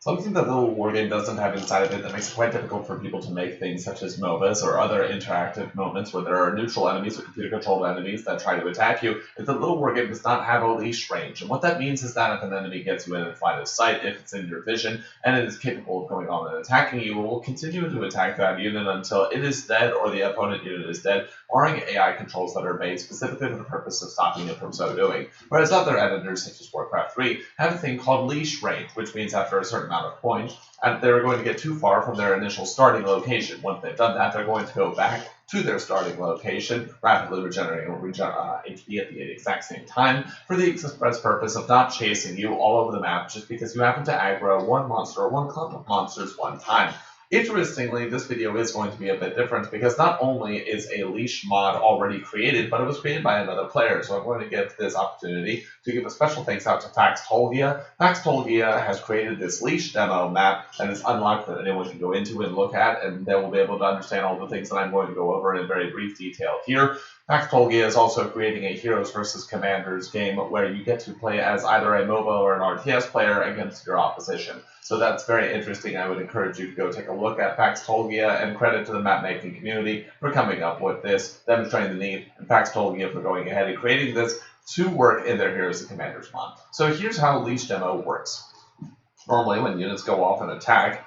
Something that LittleWarGame doesn't have inside of it that makes it quite difficult for people to make things such as MOBAs or other interactive moments where there are neutral enemies or computer-controlled enemies that try to attack you is that LittleWarGame does not have a leash range. And what that means is that if an enemy gets you in line of sight, if it's in your vision, and it is capable of going on and attacking you, it will continue to attack that unit until it is dead or the opponent unit is dead, barring AI controls that are made specifically for the purpose of stopping it from so doing. Whereas other editors, such as Warcraft 3, have a thing called leash range, which means after a certain amount of points, and they're going to get too far from their initial starting location. Once they've done that, they're going to go back to their starting location, rapidly regenerating HP at the exact same time, for the express purpose of not chasing you all over the map just because you happen to aggro one monster or one clump of monsters one time. Interestingly, this video is going to be a bit different because not only is a leash mod already created, but it was created by another player. So I'm going to give this opportunity to give a special thanks out to Phaxtolgia. Phaxtolgia has created this leash demo map that is unlocked that anyone can go into and look at, and they will be able to understand all the things that I'm going to go over in very brief detail here. Phaxtolgia is also creating a Heroes vs. Commanders game where you get to play as either a MOBA or an RTS player against your opposition. So that's very interesting. I would encourage you to go take a look at Phaxtolgia, and credit to the map-making community for coming up with this, demonstrating the need, and Phaxtolgia for going ahead and creating this to work in their Heroes and Commanders mod. So here's how Leash Demo works. Normally, when units go off and attack,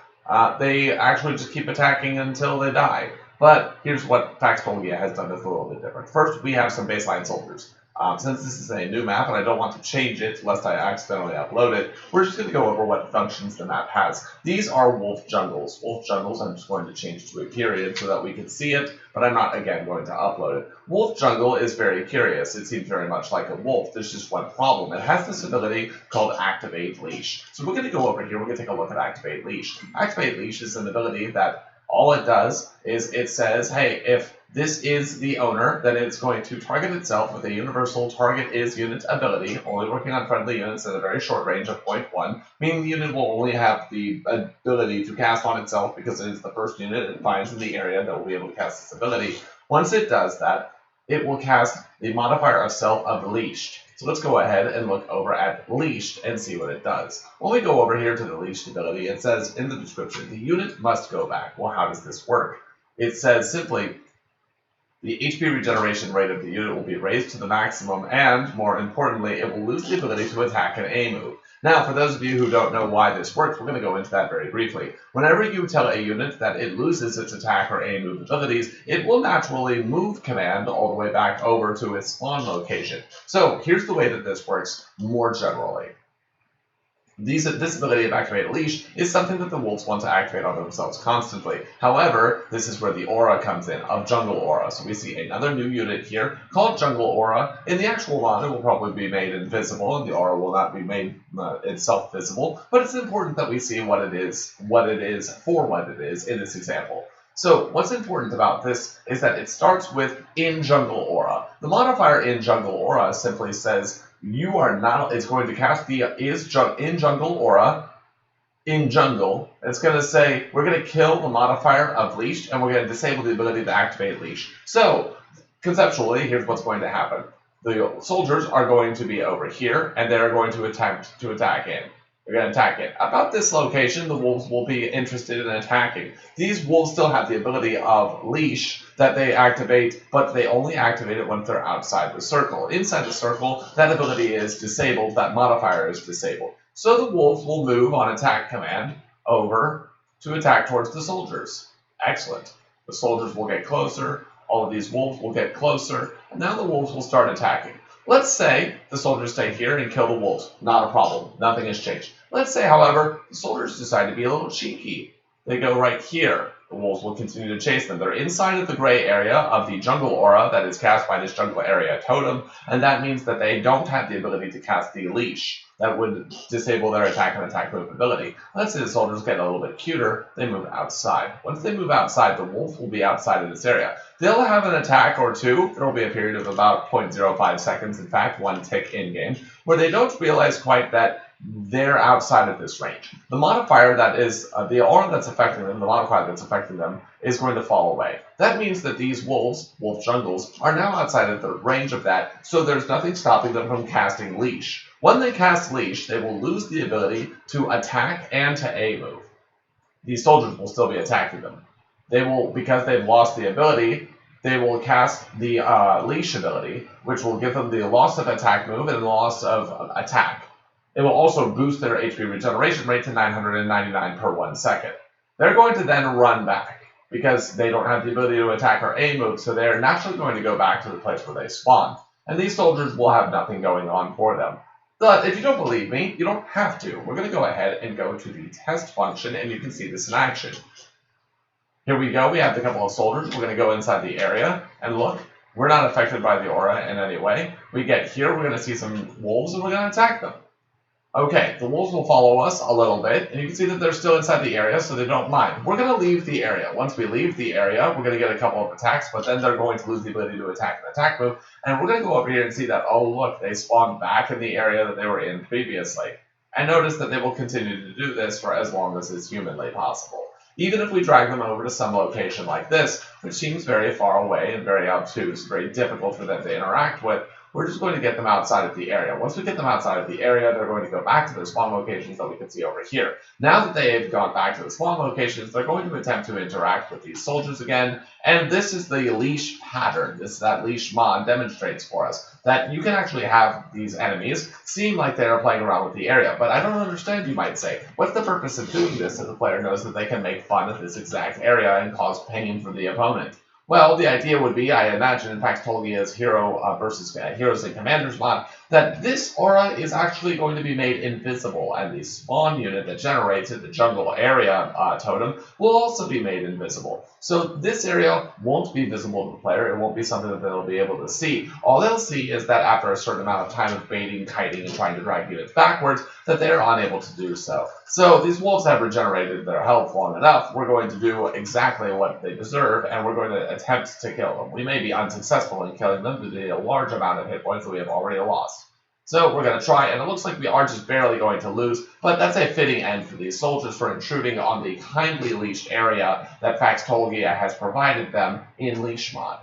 they actually just keep attacking until they die. But here's what Phaxtolgia has done that's a little bit different. First, we have some baseline soldiers. Since this is a new map and I don't want to change it lest I accidentally upload it, we're just going to go over what functions the map has. These are wolf jungles. Wolf jungles, I'm just going to change to a period so that we can see it, but I'm not, again, going to upload it. Wolf jungle is very curious. It seems very much like a wolf. There's just one problem. It has this ability called Activate Leash. So we're going to go over here. We're going to take a look at Activate Leash. Activate Leash is an ability that all it does is it says, hey, if this is the owner, then it's going to target itself with a universal target is unit ability, only working on friendly units at a very short range of 0.1, meaning the unit will only have the ability to cast on itself because it is the first unit it finds in the area that will be able to cast this ability. Once it does that, it will cast the modifier of self of leashed. So let's go ahead and look over at leashed and see what it does. When we go over here to the leashed ability, it says in the description, the unit must go back. Well, how does this work? It says simply, the HP regeneration rate of the unit will be raised to the maximum, and, more importantly, it will lose the ability to attack an A move. Now, for those of you who don't know why this works, we're going to go into that very briefly. Whenever you tell a unit that it loses its attack or A move abilities, it will naturally move command all the way back over to its spawn location. So, here's the way that this works more generally. This ability of Activate Leash is something that the wolves want to activate on themselves constantly. However, this is where the aura comes in, of Jungle Aura. So we see another new unit here called Jungle Aura. In the actual mod, it will probably be made invisible, and the aura will not be made itself visible. But it's important that we see what it is in this example. So what's important about this is that it starts with in Jungle Aura. The modifier in Jungle Aura simply says you are not, it's going to cast the in Jungle Aura in Jungle. It's going to say we're going to kill the modifier of Leash and we're going to disable the ability to activate Leash. So conceptually, here's what's going to happen. The soldiers are going to be over here and they're going to attempt to attack in. They're going to attack it. About this location, the wolves will be interested in attacking. These wolves still have the ability of Leash that they activate, but they only activate it when they're outside the circle. Inside the circle, that ability is disabled, that modifier is disabled. So the wolves will move on attack command over to attack towards the soldiers. Excellent. The soldiers will get closer, all of these wolves will get closer, and now the wolves will start attacking. Let's say the soldiers stay here and kill the wolves. Not a problem. Nothing has changed. Let's say, however, the soldiers decide to be a little cheeky. They go right here. The wolves will continue to chase them. They're inside of the gray area of the jungle aura that is cast by this jungle area totem, and that means that they don't have the ability to cast the leash that would disable their attack and attack move ability. Let's say the soldiers get a little bit cuter, they move outside. Once they move outside, the wolf will be outside of this area. They'll have an attack or two. There will be a period of about 0.05 seconds, in fact, one tick in-game, where they don't realize quite that they're outside of this range. The modifier that is the aura that's affecting them, the modifier that's affecting them, is going to fall away. That means that these wolf jungles, are now outside of the range of that, so there's nothing stopping them from casting Leash. When they cast Leash, they will lose the ability to attack and to A move. These soldiers will still be attacking them. They will, because they've lost the ability, they will cast the Leash ability, which will give them the loss of attack move and the loss of attack. It will also boost their HP regeneration rate to 999 per 1 second. They're going to then run back, because they don't have the ability to attack or A move, so they're naturally going to go back to the place where they spawn. And these soldiers will have nothing going on for them. But if you don't believe me, you don't have to. We're going to go ahead and go to the test function, and you can see this in action. Here we go. We have a couple of soldiers. We're going to go inside the area, and look, we're not affected by the aura in any way. We get here, we're going to see some wolves, and we're going to attack them. Okay, the wolves will follow us a little bit, and you can see that they're still inside the area, so they don't mind. We're going to leave the area. Once we leave the area, we're going to get a couple of attacks, but then they're going to lose the ability to attack an attack move, and we're going to go over here and see that, oh look, they spawned back in the area that they were in previously. And notice that they will continue to do this for as long as is humanly possible. Even if we drag them over to some location like this, which seems very far away and very obtuse, very difficult for them to interact with, we're just going to get them outside of the area. Once we get them outside of the area, they're going to go back to their spawn locations that we can see over here. Now that they have gone back to the spawn locations, they're going to attempt to interact with these soldiers again. And this is the leash pattern. That leash mod demonstrates for us that you can actually have these enemies seem like they are playing around with the area. But I don't understand, you might say. What's the purpose of doing this if the player knows that they can make fun of this exact area and cause pain for the opponent? Well, the idea would be, I imagine, in Phaxtolgia's Hero versus Heroes and Commanders mod, that this aura is actually going to be made invisible, and the spawn unit that generates it, the jungle area totem, will also be made invisible. So this area won't be visible to the player. It won't be something that they'll be able to see. All they'll see is that after a certain amount of time of baiting, kiting, and trying to drag units backwards, that they're unable to do so. So these wolves have regenerated their health long enough. We're going to do exactly what they deserve, and we're going to attempt to kill them. We may be unsuccessful in killing them due to a large amount of hit points that we have already lost. So we're going to try, and it looks like we are just barely going to lose, but that's a fitting end for these soldiers for intruding on the kindly leashed area that Phaxtolgia has provided them in Leash mod.